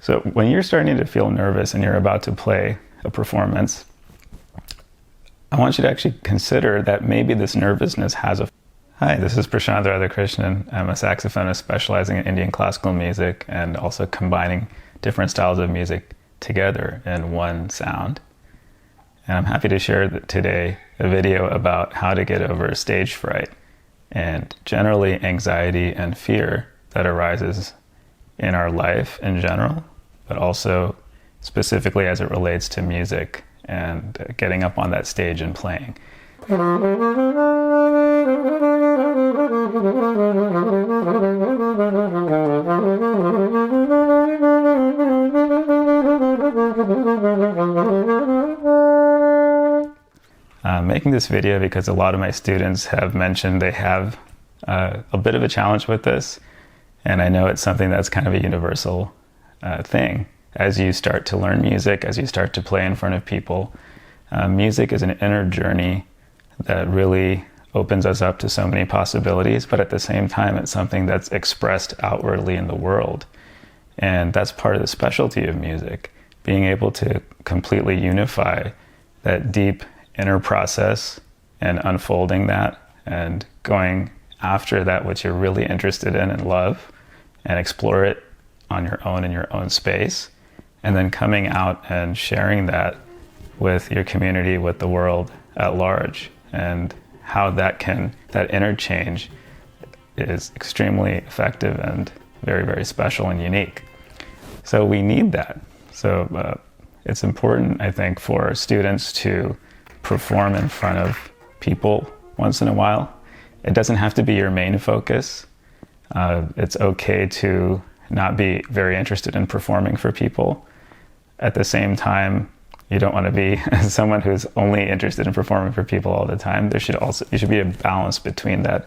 So when you're starting to feel nervous and you're about to play a performance, I want you to actually consider that maybe this nervousness has a... Hi, this is Prasant Radhakrishnan. I'm a saxophonist specializing in Indian classical music and also combining different styles of music together in one sound. And I'm happy to share today a video about how to get over stage fright and generally anxiety and fear that arises in our life in general, but also specifically as it relates to music and getting up on that stage and playing. I'm making this video because a lot of my students have mentioned they have a bit of a challenge with this, and I know it's something that's kind of a universal thing. As you start to learn music, as you start to play in front of people, music is an inner journey that really opens us up to so many possibilities, but at the same time, it's something that's expressed outwardly in the world. And that's part of the specialty of music, being able to completely unify that deep inner process and unfolding that and going after that which you're really interested in and love and explore it on your own in your own space, and then coming out and sharing that with your community, with the world at large, and how that interchange is extremely effective and very, very special and unique. So we need that. So it's important, I think, for students to perform in front of people once in a while. It doesn't have to be your main focus. It's okay to not be very interested in performing for people. At the same time, you don't want to be someone who's only interested in performing for people all the time. There should be a balance between that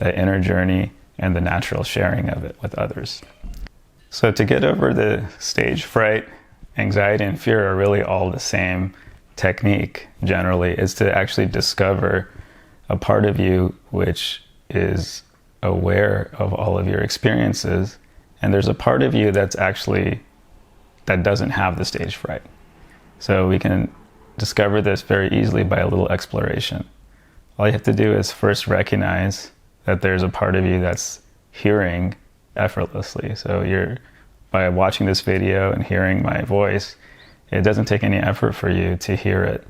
inner journey and the natural sharing of it with others. So to get over the stage fright, anxiety and fear are really all the same technique generally, is to actually discover a part of you which is aware of all of your experiences. And there's a part of you that doesn't have the stage fright. So we can discover this very easily by a little exploration. All you have to do is first recognize that there's a part of you that's hearing effortlessly. So by watching this video and hearing my voice, it doesn't take any effort for you to hear it.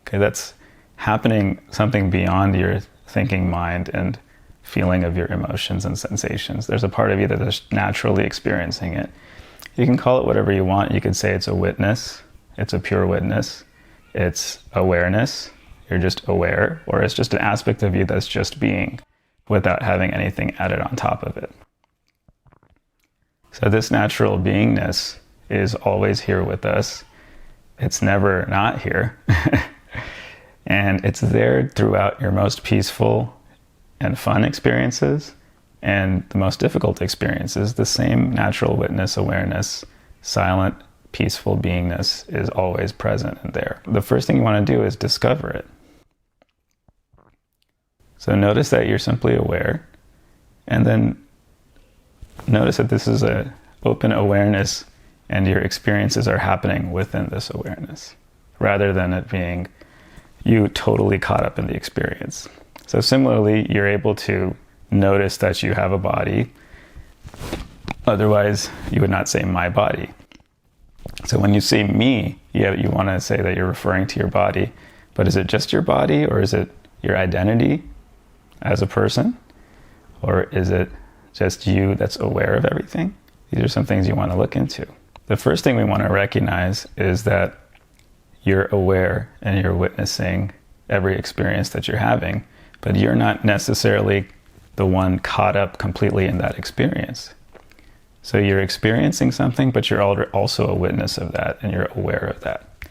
Okay, that's happening something beyond your thinking mind and feeling of your emotions and sensations. There's a part of you that is naturally experiencing it. You can call it whatever you want. You could say it's a witness. It's a pure witness. It's awareness. You're just aware, or it's just an aspect of you that's just being without having anything added on top of it. So this natural beingness is always here with us. It's never not here. And it's there throughout your most peaceful and fun experiences and the most difficult experiences. The same natural witness, awareness, silent, peaceful beingness is always present and there. The first thing you want to do is discover it. So notice that you're simply aware, and then notice that this is an open awareness and your experiences are happening within this awareness, rather than it being you totally caught up in the experience. So similarly, you're able to notice that you have a body. Otherwise, you would not say my body. So when you say me, you want to say that you're referring to your body, but is it just your body, or is it your identity as a person? Or is it just you that's aware of everything? These are some things you want to look into. The first thing we want to recognize is that you're aware and you're witnessing every experience that you're having, but you're not necessarily the one caught up completely in that experience. So you're experiencing something, but you're also a witness of that, and you're aware of that.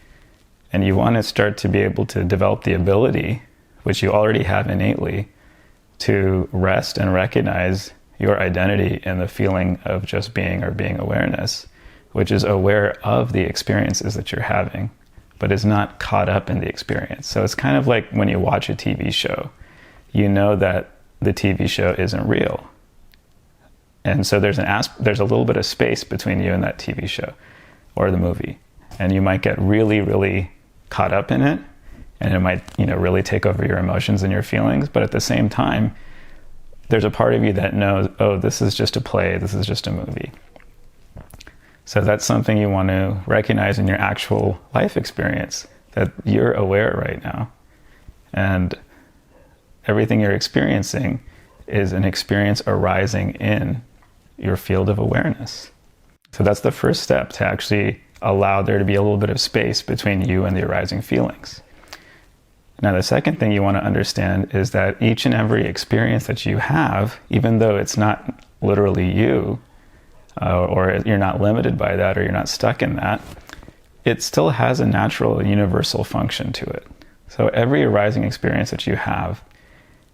And you want to start to be able to develop the ability, which you already have innately, to rest and recognize your identity in the feeling of just being or being awareness, which is aware of the experiences that you're having, but is not caught up in the experience. So it's kind of like when you watch a TV show, you know that the TV show isn't real. And so there's a little bit of space between you and that TV show or the movie. And you might get really, really caught up in it, and it might, really take over your emotions and your feelings. But at the same time, there's a part of you that knows, oh, this is just a play, this is just a movie. So that's something you want to recognize in your actual life experience, that you're aware right now. And everything you're experiencing is an experience arising in your field of awareness. So that's the first step, to actually allow there to be a little bit of space between you and the arising feelings. Now, the second thing you want to understand is that each and every experience that you have, even though it's not literally you, or you're not limited by that, or you're not stuck in that, it still has a natural and universal function to it. So every arising experience that you have,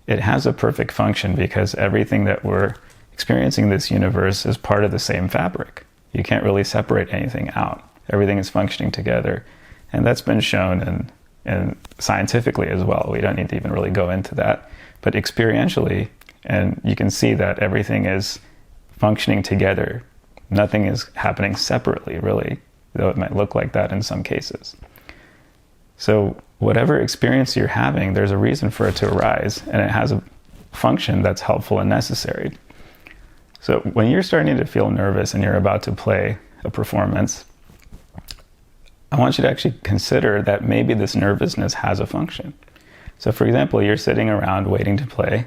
it has a perfect function, because everything that we're experiencing in this universe is part of the same fabric. You can't really separate anything out. Everything is functioning together. And that's been shown and scientifically as well. We don't need to even really go into that. But experientially, and you can see that everything is functioning together. Nothing is happening separately, really, though it might look like that in some cases. So whatever experience you're having, there's a reason for it to arise, and it has a function that's helpful and necessary. So when you're starting to feel nervous and you're about to play a performance, I want you to actually consider that maybe this nervousness has a function. So for example, you're sitting around waiting to play,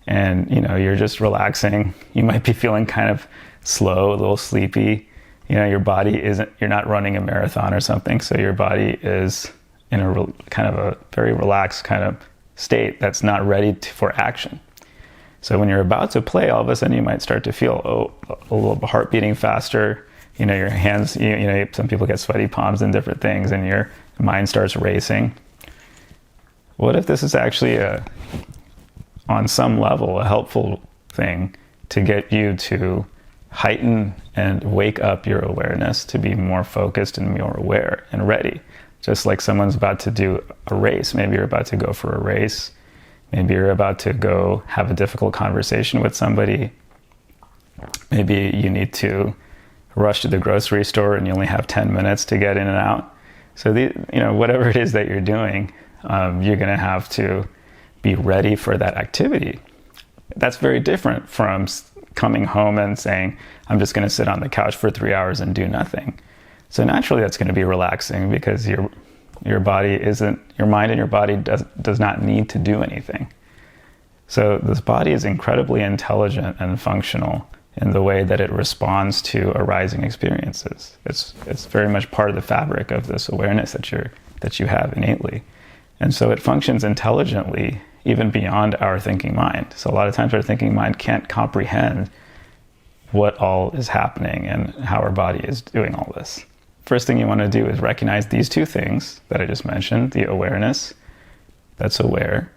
and you're just relaxing. You might be feeling kind of slow, a little sleepy. Your body you're not running a marathon or something, so your body is in a kind of a very relaxed kind of state that's not ready for action. So when you're about to play, all of a sudden you might start to feel a little heart beating faster. Your hands, some people get sweaty palms and different things, and your mind starts racing. What if this is actually on some level, a helpful thing to get you to heighten and wake up your awareness, to be more focused and more aware and ready? Just like someone's about to do a race. Maybe you're about to go for a race. Maybe you're about to go have a difficult conversation with somebody. Maybe you need to rush to the grocery store and you only have 10 minutes to get in and out. So whatever it is that you're doing, you're going to have to be ready for that activity. That's very different from coming home and saying, I'm just going to sit on the couch for 3 hours and do nothing. So naturally that's going to be relaxing, because your mind and your body does not need to do anything. So this body is incredibly intelligent and functional in the way that it responds to arising experiences. It's very much part of the fabric of this awareness that you have innately. And so it functions intelligently even beyond our thinking mind. So a lot of times our thinking mind can't comprehend what all is happening and how our body is doing all this. First thing you want to do is recognize these two things that I just mentioned: the awareness that's aware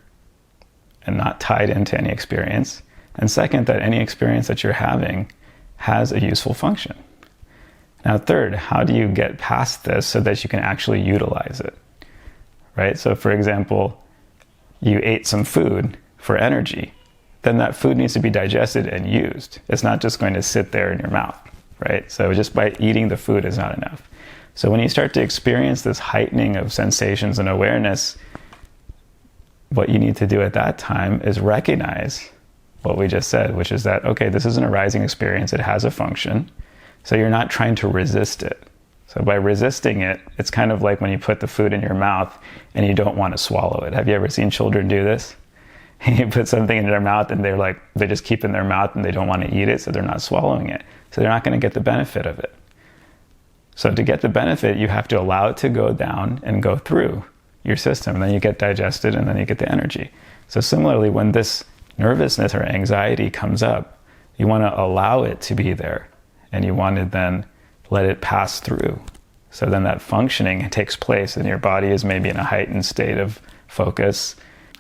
and not tied into any experience. And second, that any experience that you're having has a useful function. Now, third, how do you get past this so that you can actually utilize it? Right? So for example, you ate some food for energy, then that food needs to be digested and used. It's not just going to sit there in your mouth, right? So just by eating the food is not enough. So when you start to experience this heightening of sensations and awareness, what you need to do at that time is recognize what we just said, which is that, okay, this is an arising experience. It has a function. So you're not trying to resist it. So by resisting it, it's kind of like when you put the food in your mouth and you don't want to swallow it. Have you ever seen children do this? You put something in their mouth and they just keep it in their mouth and they don't want to eat it, so they're not swallowing it. So they're not going to get the benefit of it. So to get the benefit, you have to allow it to go down and go through your system. And then you get digested and then you get the energy. So similarly, when this nervousness or anxiety comes up, you want to allow it to be there, and you want to then let it pass through. So then that functioning takes place and your body is maybe in a heightened state of focus.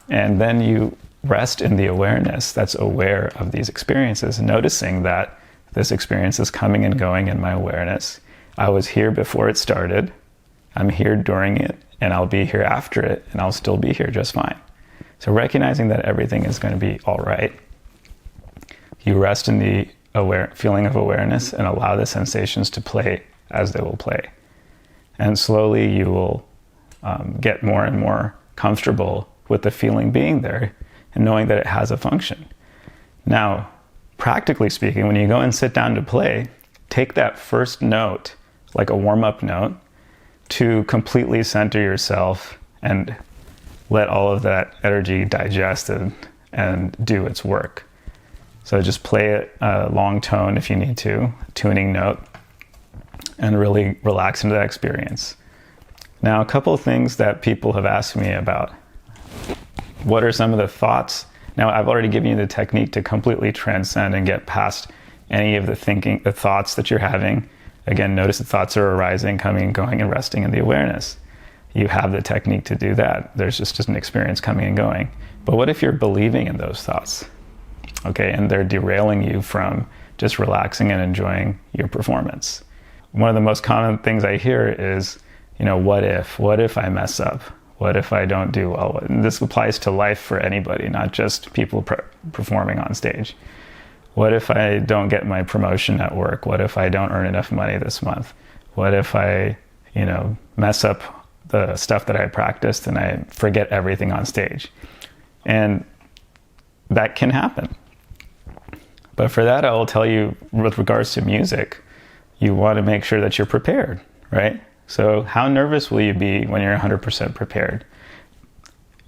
And then you rest in the awareness that's aware of these experiences, noticing that this experience is coming and going in my awareness. I was here before it started, I'm here during it, and I'll be here after it, and I'll still be here just fine. So recognizing that everything is going to be all right, you rest in the feeling of awareness and allow the sensations to play as they will play. And slowly you will get more and more comfortable with the feeling being there and knowing that it has a function. Now, practically speaking, when you go and sit down to play, take that first note, like a warm-up note, to completely center yourself and let all of that energy digest and do its work. So just play it long tone if you need to, tuning note, and really relax into that experience. Now, a couple of things that people have asked me about. What are some of the thoughts? Now, I've already given you the technique to completely transcend and get past any of the thoughts that you're having. Again, notice the thoughts are arising, coming and going, and resting in the awareness. You have the technique to do that. There's just an experience coming and going. But what if you're believing in those thoughts? Okay, and they're derailing you from just relaxing and enjoying your performance. One of the most common things I hear is, what if I mess up? What if I don't do well? And this applies to life for anybody, not just people performing on stage. What if I don't get my promotion at work? What if I don't earn enough money this month? What if I, mess up the stuff that I practiced and I forget everything on stage? And that can happen. But for that, I will tell you, with regards to music, you want to make sure that you're prepared, right? So how nervous will you be when you're 100% prepared?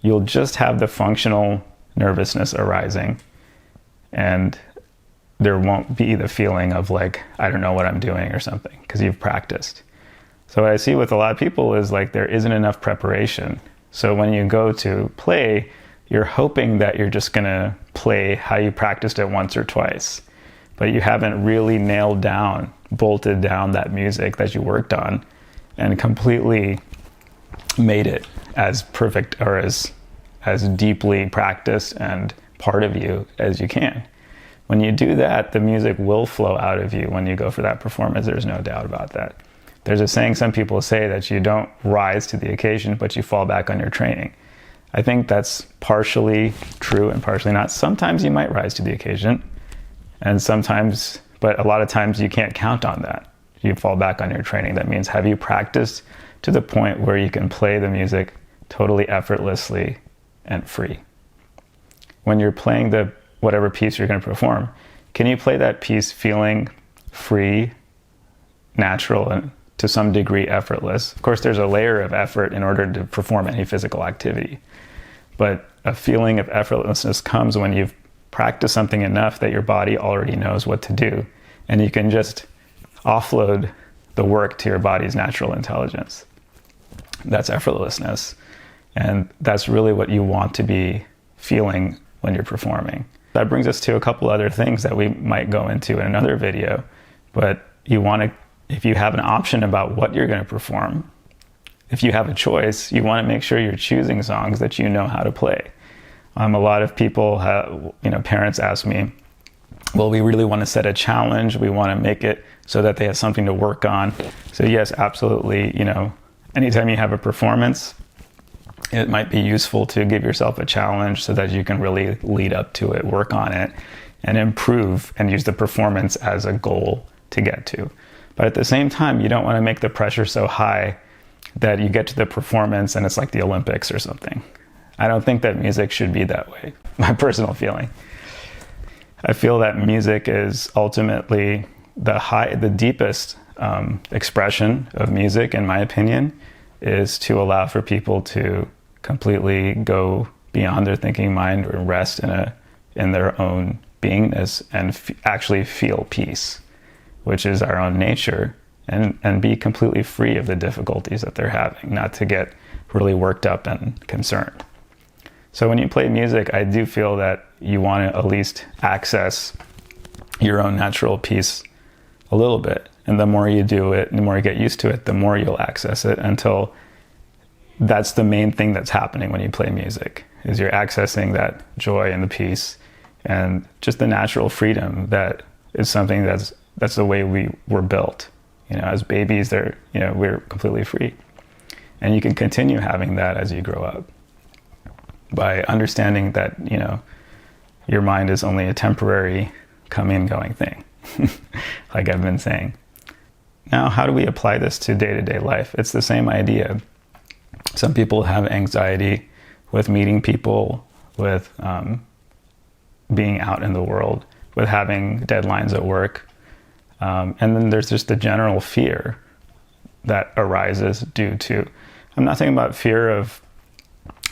You'll just have the functional nervousness arising, and there won't be the feeling of like, I don't know what I'm doing or something, because you've practiced. So what I see with a lot of people is like there isn't enough preparation. So when you go to play, you're hoping that you're just going to play how you practiced it once or twice, but you haven't really nailed down, bolted down that music that you worked on and completely made it as perfect or as deeply practiced and part of you as you can. When you do that, the music will flow out of you when you go for that performance. There's no doubt about that. There's a saying some people say that you don't rise to the occasion, but you fall back on your training. I think that's partially true and partially not. Sometimes you might rise to the occasion, and sometimes, but a lot of times you can't count on that. You fall back on your training. That means, have you practiced to the point where you can play the music totally effortlessly and free? When you're playing whatever piece you're going to perform, can you play that piece feeling free, natural, and to some degree effortless? Of course, there's a layer of effort in order to perform any physical activity, but a feeling of effortlessness comes when you've practiced something enough that your body already knows what to do, and you can just offload the work to your body's natural intelligence. That's effortlessness, and that's really what you want to be feeling when you're performing. That brings us to a couple other things that we might go into in another video, but if you have an option about what you're going to perform, if you have a choice, you want to make sure you're choosing songs that you know how to play. A lot of people parents ask me, well, we really want to set a challenge. We want to make it so that they have something to work on. So yes, absolutely. Anytime you have a performance, it might be useful to give yourself a challenge so that you can really lead up to it, work on it, and improve and use the performance as a goal to get to. But at the same time, you don't want to make the pressure so high that you get to the performance and it's like the Olympics or something. I don't think that music should be that way, my personal feeling. I feel that music is ultimately the deepest expression of music, in my opinion, is to allow for people to completely go beyond their thinking mind or rest in their own beingness and actually feel peace, which is our own nature, and be completely free of the difficulties that they're having, not to get really worked up and concerned. So when you play music, I do feel that you want to at least access your own natural peace a little bit. And the more you do it, the more you get used to it, the more you'll access it, until that's the main thing that's happening when you play music, is you're accessing that joy and the peace and just the natural freedom that is something that's the way we were built. As babies, we're completely free. And you can continue having that as you grow up by understanding that, your mind is only a temporary coming and going thing. like I've been saying. Now, how do we apply this to day-to-day life? It's the same idea. Some people have anxiety with meeting people, with being out in the world, with having deadlines at work. And then there's just the general fear that arises due to, I'm not talking about fear of,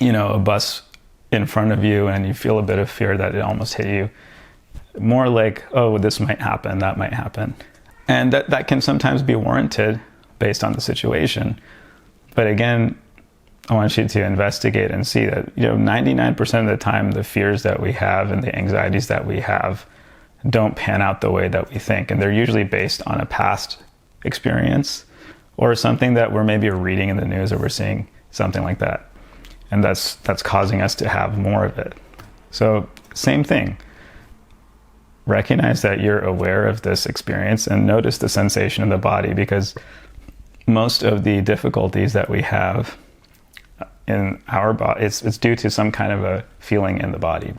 a bus in front of you and you feel a bit of fear that it almost hit you. More like, oh, this might happen, that might happen. And that can sometimes be warranted based on the situation. But again, I want you to investigate and see that, 99% of the time, the fears that we have and the anxieties that we have don't pan out the way that we think. And they're usually based on a past experience or something that we're maybe reading in the news, or we're seeing something like that. And that's causing us to have more of it. So same thing. Recognize that you're aware of this experience and notice the sensation in the body, because most of the difficulties that we have in our body, it's due to some kind of a feeling in the body.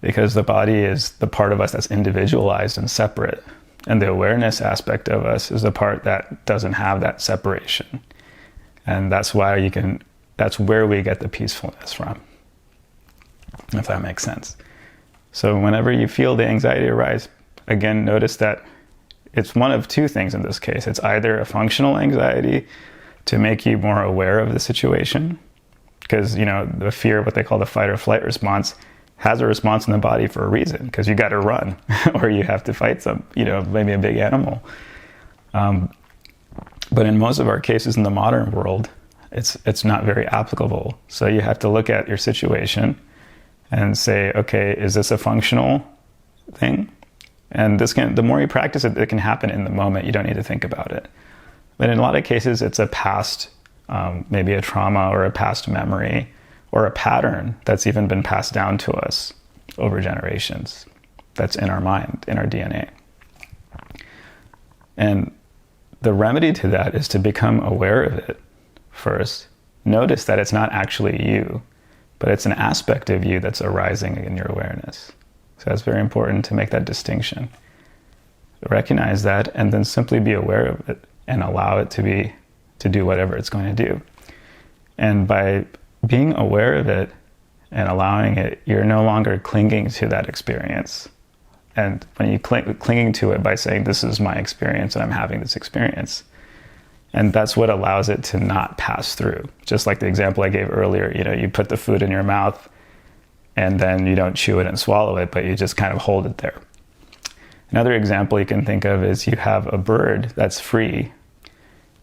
Because the body is the part of us that's individualized and separate. And the awareness aspect of us is the part that doesn't have that separation. And that's why that's where we get the peacefulness from, if that makes sense. So whenever you feel the anxiety arise, again, notice that it's one of two things in this case. It's either a functional anxiety to make you more aware of the situation, because, the fear, what they call the fight or flight response, has a response in the body for a reason, because you got to run or you have to fight maybe a big animal. But in most of our cases in the modern world, it's not very applicable. So you have to look at your situation and say, okay, is this a functional thing? And the more you practice it, it can happen in the moment. You don't need to think about it. But in a lot of cases, it's a past, maybe a trauma or a past memory or a pattern that's even been passed down to us over generations. That's in our mind, in our DNA. And the remedy to that is to become aware of it first. Notice that it's not actually you, but it's an aspect of you that's arising in your awareness. So that's very important to make that distinction. Recognize that and then simply be aware of it and allow it to do whatever it's going to do. And by being aware of it and allowing it, you're no longer clinging to that experience. And when you clinging to it by saying, this is my experience and I'm having this experience. And that's what allows it to not pass through. Just like the example I gave earlier, you put the food in your mouth and then you don't chew it and swallow it, but you just kind of hold it there. Another example you can think of is you have a bird that's free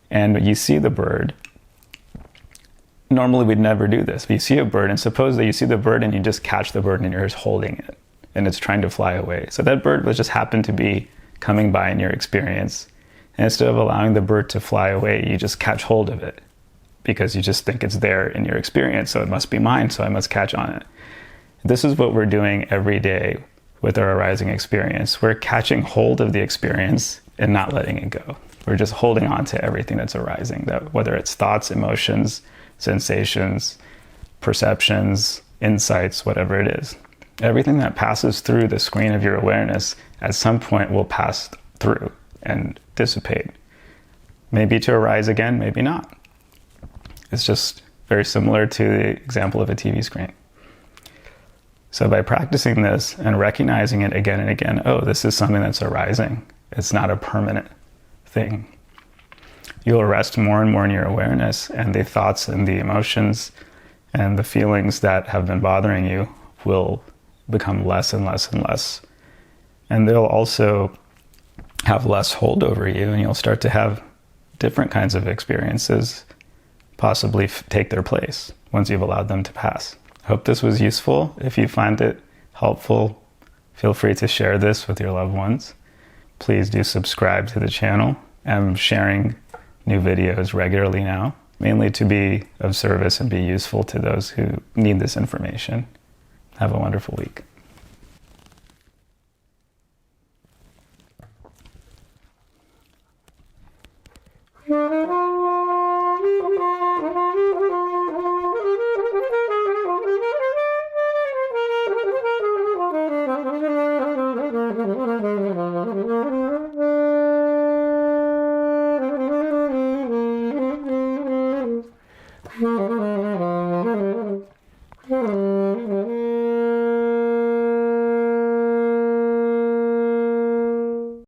and you see the bird. Normally we'd never do this, but you see a bird, and suppose that you see the bird and you just catch the bird and you're just holding it and it's trying to fly away. So that bird was just happened to be coming by in your experience. And instead of allowing the bird to fly away, you just catch hold of it because you just think it's there in your experience. So it must be mine, so I must catch on it. This is what we're doing every day with our arising experience. We're catching hold of the experience and not letting it go. We're just holding on to everything that's arising, whether it's thoughts, emotions, sensations, perceptions, insights, whatever it is. Everything that passes through the screen of your awareness at some point will pass through and dissipate. Maybe to arise again, maybe not. It's just very similar to the example of a TV screen. So by practicing this and recognizing it again and again, oh, this is something that's arising. It's not a permanent thing. You'll rest more and more in your awareness, and the thoughts and the emotions and the feelings that have been bothering you will become less and less and less. And they'll also have less hold over you, and you'll start to have different kinds of experiences possibly take their place once you've allowed them to pass. I hope this was useful. If you find it helpful, feel free to share this with your loved ones. Please do subscribe to the channel. I'm sharing new videos regularly now, mainly to be of service and be useful to those who need this information. Have a wonderful week. Mm-hmm.